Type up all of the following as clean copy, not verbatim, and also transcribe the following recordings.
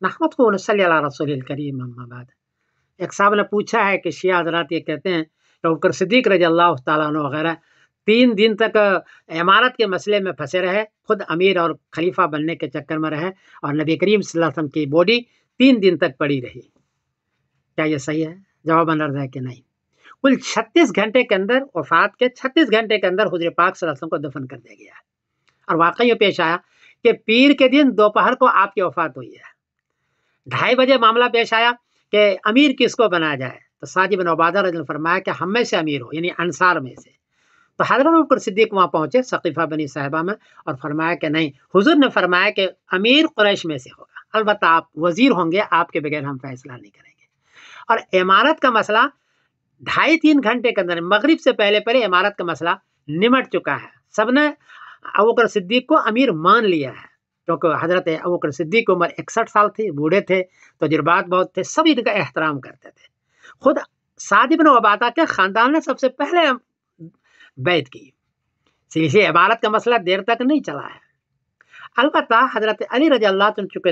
नहमदुहु व नसल्ली अला रसूलिल करीम अम्मा बाद। एक साहब ने पूछा है कि शिया हज़रात ये कहते हैं कि अबू बकर सिद्दीक़ रज़ियल्लाहु तआला अन्हु वगैरह 3 दिन तक इमारत के मसले में फंसे रहे, खुद अमीर और खलीफा बनने के चक्कर में रहे और नबी करीम सल्लल्लाहु अलैहि वसल्लम की बॉडी 3 दिन तक पड़ी रही। क्या ये सही है? जवाबन अर्ज़ है कि नहीं। कुल 36 घंटे के अंदर, वफ़ात के 36 घंटे के अंदर हुज़ूर पाक सल्लल्लाहु अलैहि वसल्लम को दफन कर दिया गया है। और वाक़ई ये पेश आया कि पीर के दिन दोपहर को आपकी वफ़ात हुई है। 2:30 बजे मामला पेश आया कि अमीर किसको बनाया जाए, तो साद इब्न उबादा रज़ियल्लाहु अन्हु ने फरमाया कि हम में से अमीर हो, यानी अंसार में से। तो हज़रत अबू बकर सिद्दीक़ वहाँ पहुँचे सक़ीफ़ा बनी साहिबा में और फरमाया कि नहीं, हुज़ूर ने फरमाया कि अमीर कुरैश में से होगा, अलबत्ता आप वज़ीर होंगे, आपके बगैर हम फैसला नहीं करेंगे। और इमारत का मसला 2.5-3 घंटे के अंदर, मगरिब से पहले इमारत का मसला निमट चुका है। सबने अबू बकर सिद्दीक़ को अमीर मान लिया है, क्योंकि हज़रत अबू बकर सिद्दीक़ की उम्र 61 साल थी, बूढ़े थे, तजुर्बात बहुत थे, सभी इनका एहतराम करते थे। खुद साद इब्न उबादा के ख़ानदान ने सबसे पहले बैत की। इसलिए इबारत का मसला देर तक नहीं चला है। अलबत्ता हज़रत अली रज़ियल्लाहु अन्हु चूँकि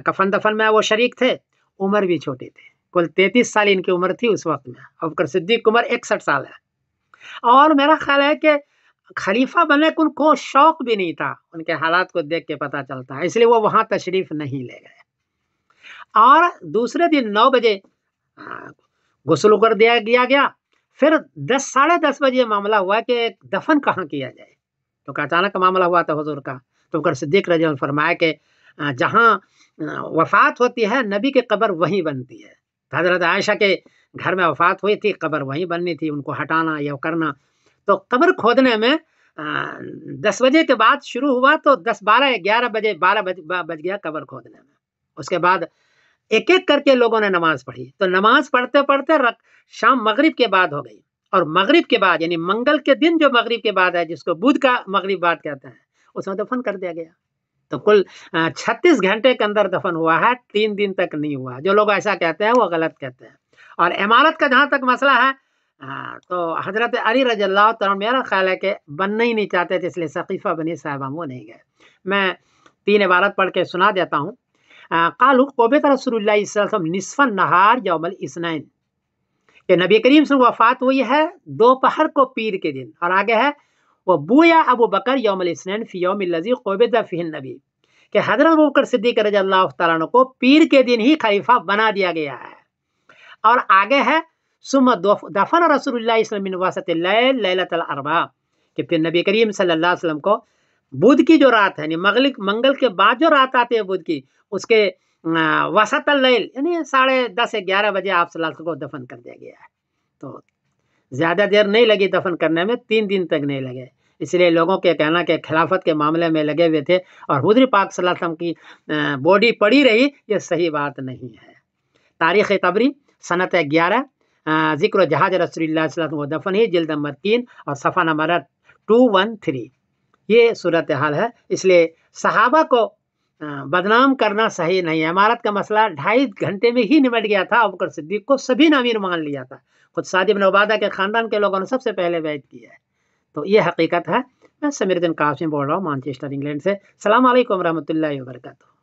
कफ़न दफन में वो शरीक थे, उम्र भी छोटे थे, कुल 33 साल इनकी उम्र थी उस वक्त में। अबू बकर सिद्दीक़ की उम्र 61 साल है। और मेरा ख्याल है कि खलीफा बनने को उनको शौक भी नहीं था, उनके हालात को देख के पता चलता है, इसलिए वो वहाँ तशरीफ़ नहीं ले गए। और दूसरे दिन 9 बजे गुस्ल कर दिया गया। फिर 10 साढ़े 10 बजे मामला हुआ कि दफन कहाँ किया जाए, क्योंकि अचानक मामला हुआ था हुजूर का। तो बकर सिद्दीक़ रज़ियल्लाहु अन्हु फरमाया कि जहाँ वफ़ात होती है नबी की कब्र वहीं बनती है। हज़रत आयशा के घर में वफ़ात हुई थी, कब्र वहीं बननी थी, उनको हटाना या करना। तो कब्र खोदने में 10 बजे के बाद शुरू हुआ, तो 10, 12, 11 बजे 12 बज गया कब्र खोदने में। उसके बाद एक-एक करके लोगों ने नमाज़ पढ़ी। तो नमाज़ पढ़ते-पढ़ते शाम मगरिब के बाद हो गई, और मगरिब के बाद यानी मंगल के दिन जो मगरिब के बाद है, जिसको बुध का मगरिब बाद कहते हैं, उसमें दफन कर दिया गया। तो कुल 36 घंटे के अंदर दफन हुआ है, 3 दिन तक नहीं हुआ। जो लोग ऐसा कहते हैं वो गलत कहते हैं। और इमारत का जहाँ तक मसला है, तो हज़रत अली रज़ियल्लाहु तआला अन्हु मेरा ख्याल है कि बनना ही नहीं चाहते थे, इसलिए सक़ीफ़ा बनी साहिबा वो नहीं गए। मैं 3 इबारत पढ़ के सुना देता हूँ। क़ालू क़ुबिज़ रसूलुल्लाह सल्लल्लाहु अलैहि वसल्लम निस्फ़न नहार यौमल इस्नैन, कि नबी करीम से वफ़ात हुई है दोपहर को पीर के दिन। और आगे है वो बुया अबू बकर यौमल इस्नैन फ़ी यौमिल लज़ी क़ुबिज़ फ़ीहि नबी, कि हज़रत अबू बकर सिद्दीक़ रज़ियल्लाहु तआला अन्हु को पीर के दिन ही खलीफा बना दिया गया है। और आगे है सुम्मा दफ़न रसूलुल्लाह सल्लल्लाहु अलैहि वसल्लम मिन वसतिल लैल लैलतल अरबा, कि फिर नबी करीम सल्लल्लाहु अलैहि वसल्लम को बुध की जो रात है, यानी मंगल के बाद जो रात आती है बुध की, उसके वसतल लैल यानी 10:30-11 बजे आप सल्लल्लाहु अलैहि वसल्लम को दफन कर दिया गया है। तो ज़्यादा देर नहीं लगी दफन करने में, 3 दिन तक नहीं लगे। इसलिए लोगों के कहना कि खिलाफत के मामले में लगे हुए थे और हुज़ूर पाक सल्लल्लाहु अलैहि वसल्लम की बॉडी पड़ी रही, ये सही बात नहीं है। तारीख़ तबरी सनत 11 ज़िक्र जहाज रसूलुल्लाह सल्लल्लाहु अलैहि वसल्लम दफन ही जिल्द नंबर 3 और सफ़ा नंबर 213, ये सूरत हाल है। इसलिए सहाबा को बदनाम करना सही नहीं है। इमारत का मसला 2.5 घंटे में ही निमट गया था। अबू बकर सिद्दीक़ को सभी ने अमीर मान लिया था, खुद साद इब्न उबादा के ख़ानदान के लोगों ने सबसे पहले बैत की है। तो ये हकीकत है। मैं समीरुद्दीन कासिम बोल रहा हूँ मैनचेस्टर इंग्लैंड से। अस्सलाम वालेकुम रहमतुल्लाहि व बरकातहू।